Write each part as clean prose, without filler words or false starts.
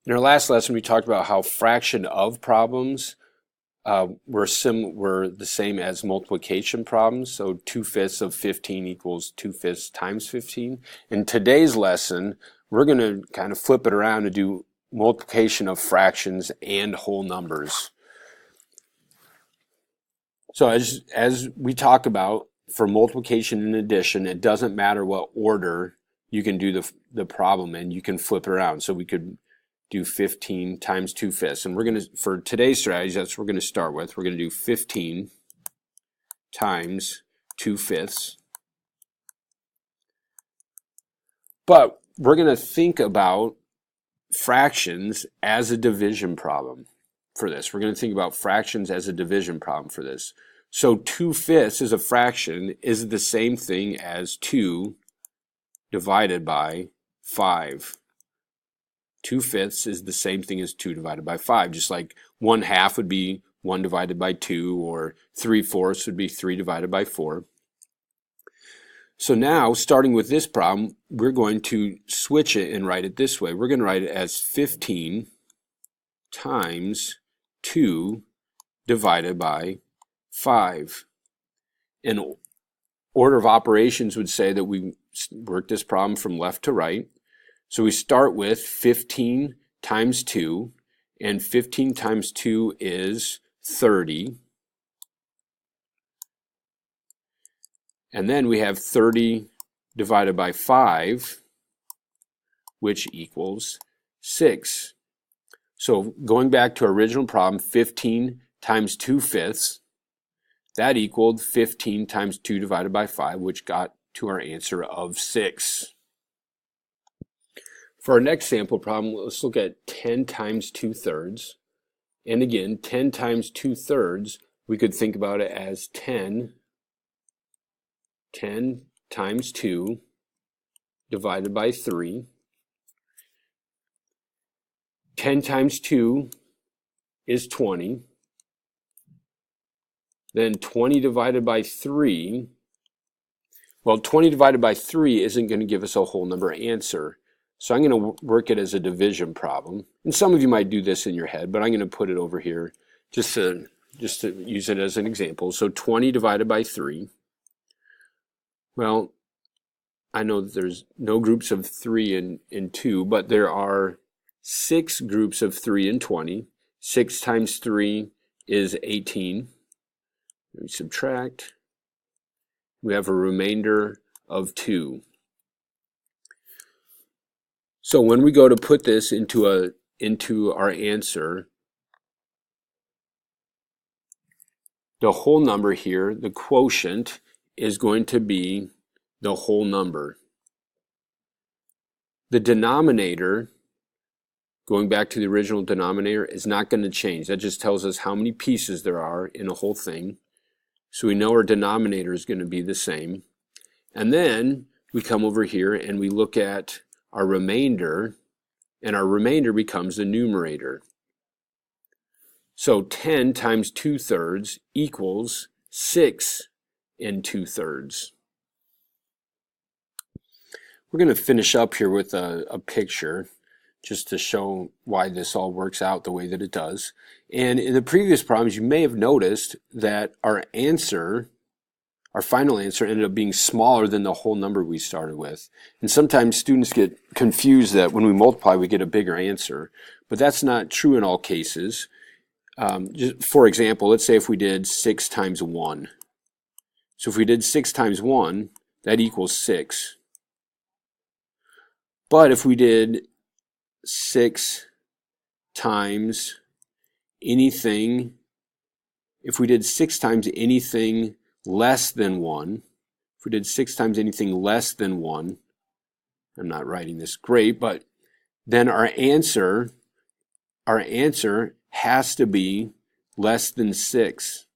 In our last lesson, we talked about how fraction of problems were the same as multiplication problems. So 2/5 of 15 equals 2/5 times 15. In today's lesson, we're going to kind of flip it around to do multiplication of fractions and whole numbers. So as we talk about, for multiplication and addition, it doesn't matter what order you can do the problem in. You can flip it around. So we could do 15 times 2/5. And we're going to, for today's strategy, that's what we're going to start with. We're going to do 15 times 2/5. But we're going to think about fractions as a division problem for this. We're going to think about fractions as a division problem for this. So 2/5 as a fraction is the same thing as 2 divided by 5. 2/5 is the same thing as 2 divided by 5, just like 1/2 would be 1 divided by 2, or 3/4 would be 3 divided by 4. So now, starting with this problem, we're going to switch it and write it this way. We're going to write it as 15 times 2 divided by 5. And order of operations would say that we work this problem from left to right. So we start with 15 times 2, and 15 times 2 is 30. And then we have 30 divided by 5, which equals 6. So going back to our original problem, 15 times 2/5, that equaled 15 times 2 divided by 5, which got to our answer of 6. For our next sample problem, let's look at 10 times 2/3. And again, 10 times 2/3, we could think about it as 10 times 2 divided by 3. 10 times 2 is 20. Then 20 divided by 3, well, 20 divided by 3 isn't going to give us a whole number answer. So I'm going to work it as a division problem. And some of you might do this in your head, but I'm going to put it over here just to use it as an example. So 20 divided by 3. Well, I know that there's no groups of 3 in 2, but there are 6 groups of 3 in 20. 6 times 3 is 18. We subtract. We have a remainder of 2. So when we go to put this into our answer, the whole number here, the quotient, is going to be the whole number. The denominator, going back to the original denominator, is not going to change. That just tells us how many pieces there are in a whole thing. So we know our denominator is going to be the same. And then we come over here and we look at our remainder, and our remainder becomes the numerator. So 10 times 2/3 equals 6 2/3. We're going to finish up here with a picture just to show why this all works out the way that it does. And in the previous problems, you may have noticed that our answer, our final answer, ended up being smaller than the whole number we started with. And sometimes students get confused that when we multiply, we get a bigger answer. But that's not true in all cases. Just for example, let's say if we did 6 times 1. So if we did 6 times 1, that equals 6. But if we did 6 times anything, if we did 6 times anything less than 1, if we did 6 times anything less than 1, I'm not writing this great, but then our answer has to be less than 6.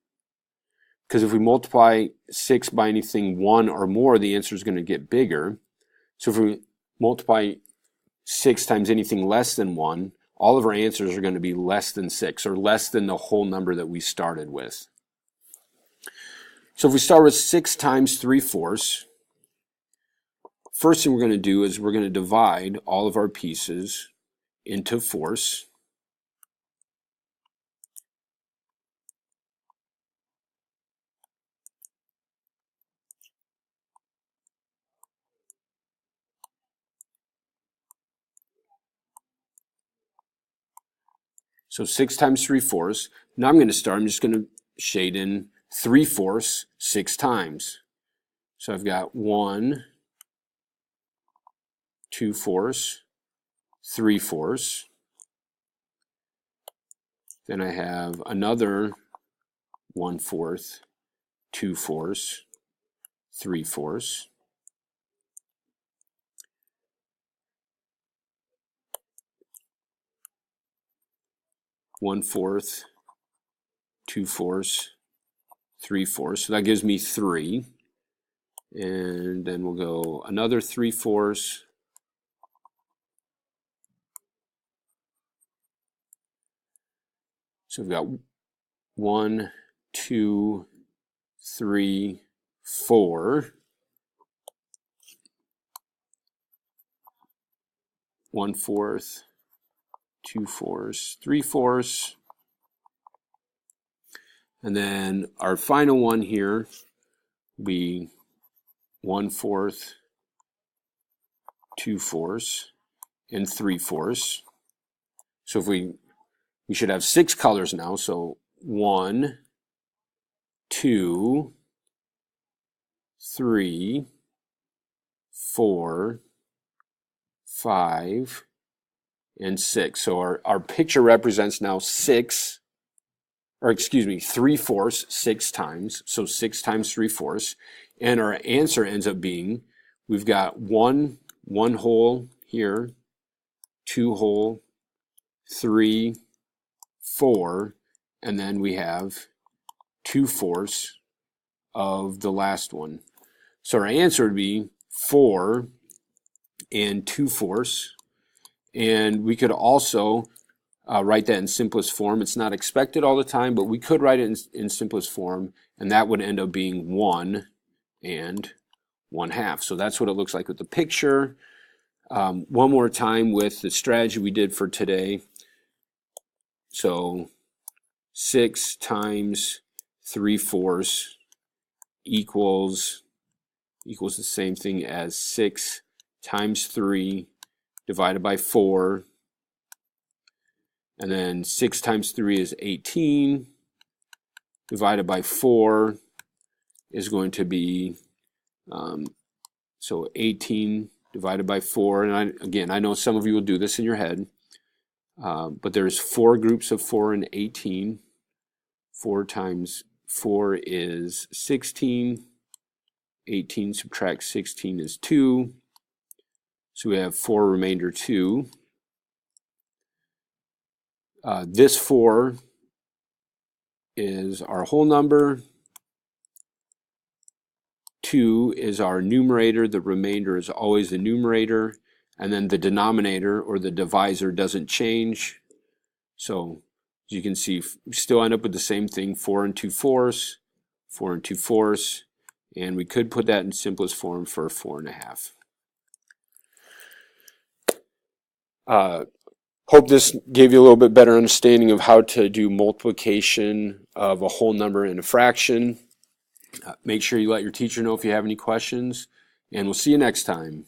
Because if we multiply 6 by anything 1 or more, the answer is going to get bigger. So if we multiply 6 times anything less than 1, all of our answers are going to be less than 6, or less than the whole number that we started with. So if we start with 6 times 3/4, first thing we're going to do is we're going to divide all of our pieces into force. So 6 times 3/4. Now I'm just going to shade in 3/4 6 times. So I've got 1, 2/4, 3/4. Then I have another 1/4, 2/4, 3/4. One-fourth, 2/4, 3/4. So that gives me 3. And then we'll go another 3/4. So we've got 1, 2, 3, 4. 1/4, 2/4, 3/4. And then our final one here will be 1/4, 2/4, and 3/4. So if we should have 6 colors now. So 1, 2, 3, 4, 5, and 6. So our picture represents now 3/4 6 times. So 6 times 3/4. And our answer ends up being, we've got one hole here, 2 hole, 3, 4, and then we have 2/4 of the last one. So our answer would be 4 and 2/4. And we could also write that in simplest form. It's not expected all the time, but we could write it in simplest form, and that would end up being 1 and 1/2. So that's what it looks like with the picture. One more time with the strategy we did for today. So 6 times 3/4 equals the same thing as 6 times 3 divided by 4. And then 6 times 3 is 18. Divided by 4 is going to be, so 18 divided by 4. And I know some of you will do this in your head. But there's 4 groups of 4 and 18. 4 times 4 is 16. 18 subtract 16 is 2. So we have 4 remainder 2. This 4 is our whole number. 2 is our numerator. The remainder is always the numerator. And then the denominator or the divisor doesn't change. So as you can see, we still end up with the same thing, 4 and 2/4, 4 and 2/4. And we could put that in simplest form for 4 1/2. Hope this gave you a little bit better understanding of how to do multiplication of a whole number and a fraction. Make sure you let your teacher know if you have any questions, and we'll see you next time.